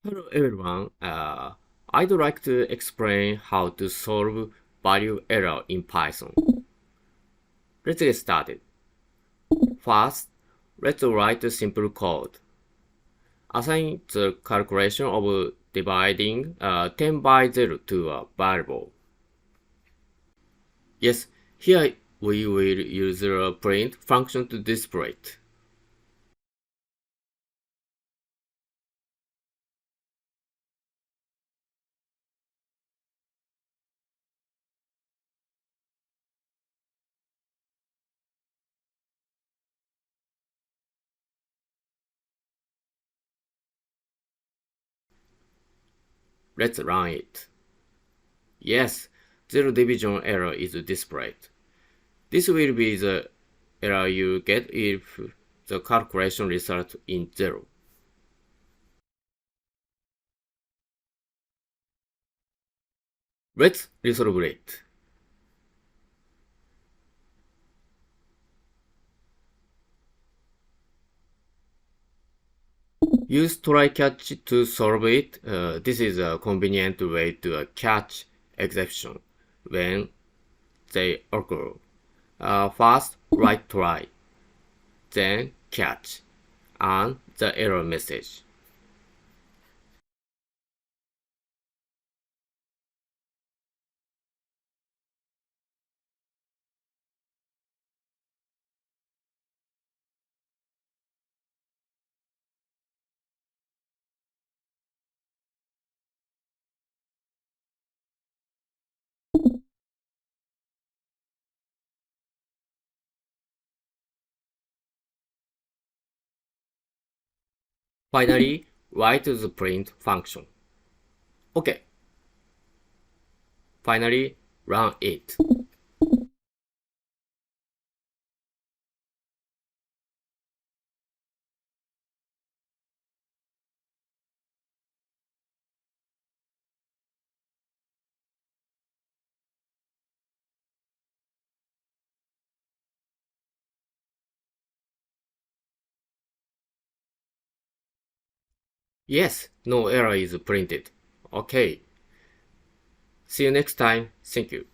Hello everyone. I'd like to explain how to solve value error in Python. Let's get started. First, let's write a simple code. Assign the calculation of dividing 10 by 0 to a variable. Yes, here we will use a print function to display it. Let's run it. Yes, zero division error is displayed. This will be the error you get if the calculation result in 0. Let's resolve it. Use try catch to solve it. This is a convenient way to catch exception when they occur. First, write try, then catch, and the error message. Finally, write the print function. Okay, finally, run it. Yes, no error is printed. Okay, see you next time. Thank you.